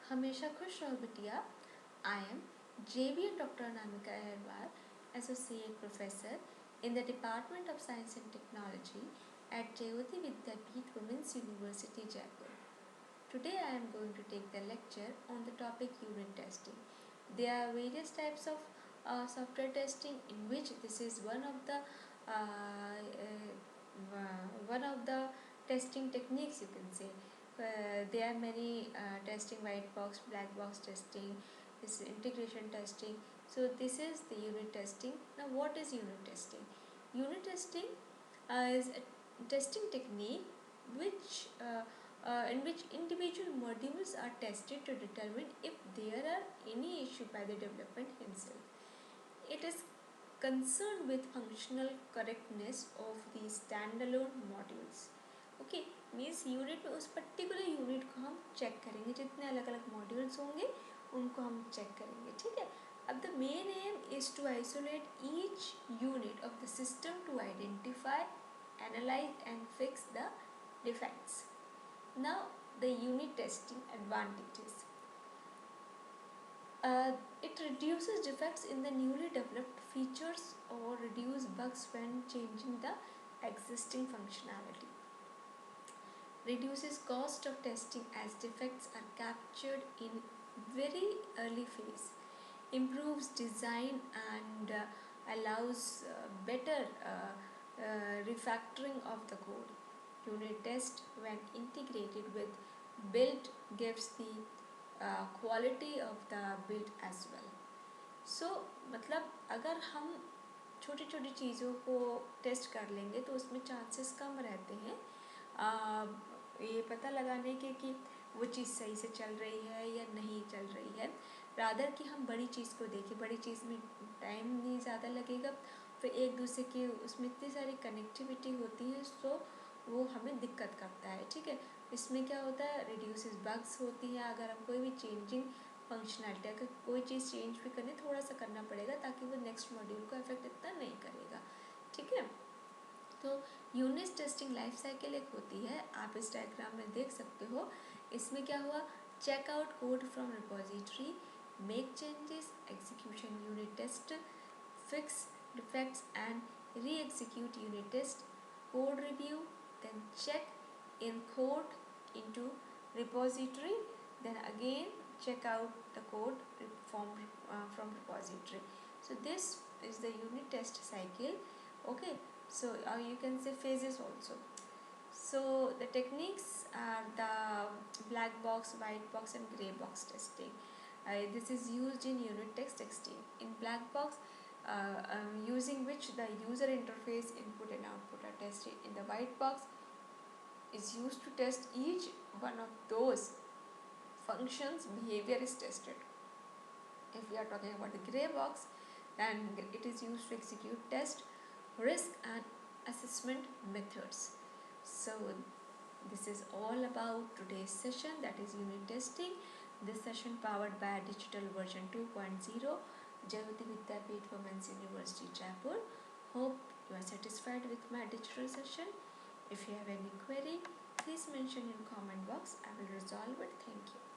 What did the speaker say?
हमेशा खुश रहो बिटिया. I am JB Dr. Anamika Agarwal, Associate Professor in the Department of Science and Technology at Jayoti Vidyapeeth Women's University, Jaipur. Today I am going to take the lecture on the topic unit testing. There are various types of software testing, in which this is one of the testing techniques, you can say. There are many testing: white box, black box testing, this integration testing. So this is the unit testing. Now what is unit testing? Unit testing is a testing technique in which individual modules are tested to determine if there are any issue by the development himself. It is concerned with functional correctness of the standalone modules. Okay, means unit में उस particular unit को हम check करेंगे, जितने अलग अलग modules होंगे उनको हम चेक करेंगे. ठीक है. अब the main aim is to isolate each unit of the system to identify, analyse and fix the defects. Now the unit testing advantages. It reduces defects in the newly developed features or reduce bugs when changing the existing functionality. Reduces cost of testing as defects are captured in very early phase. Improves design and allows better refactoring of the code. Unit test when integrated with build gives the quality of the build as well. So मतलब अगर हम छोटी छोटी चीज़ों को test कर लेंगे तो उसमें चांसेस कम रहते हैं ये पता लगाने के कि वो चीज़ सही से चल रही है या नहीं चल रही है, रादर कि हम बड़ी चीज़ को देखें. बड़ी चीज़ में टाइम नहीं ज़्यादा लगेगा, फिर एक दूसरे के उसमें इतनी सारी कनेक्टिविटी होती है, सो वो हमें दिक्कत करता है. ठीक है. इसमें क्या होता है, रिड्यूसेस बग्स होती है. अगर हम कोई भी चेंजिंग फंक्शनैलिटी, अगर कोई चीज़ चेंज भी करनी, थोड़ा सा करना पड़ेगा ताकि वो नेक्स्ट मॉड्यूल को अफेक्ट इतना नहीं करेगा. ठीक है. तो यूनिट टेस्टिंग लाइफ साइकिल एक होती है, आप इस डायग्राम में देख सकते हो. इसमें क्या हुआ, check out code from repository, make changes, execution unit test, fix defects and re-execute unit test, code review, then check in code into repository, then again check out the code from repository. So this is the unit test cycle. Okay, so you can say phases also. So the techniques are the black box, white box and gray box testing. This is used in unit test testing. In black box, using which the user interface input and output are tested. In the white box is used to test each one of those functions, behavior is tested. If we are talking about the gray box, then it is used to execute test, risk and assessment methods. So this is all about today's session, that is unit testing. This session powered by digital version 2.0, Jayoti Vidyapeeth Women's University, Jaipur. Hope you are satisfied with my digital session. If you have any query, please mention in comment box. I will resolve it. Thank you.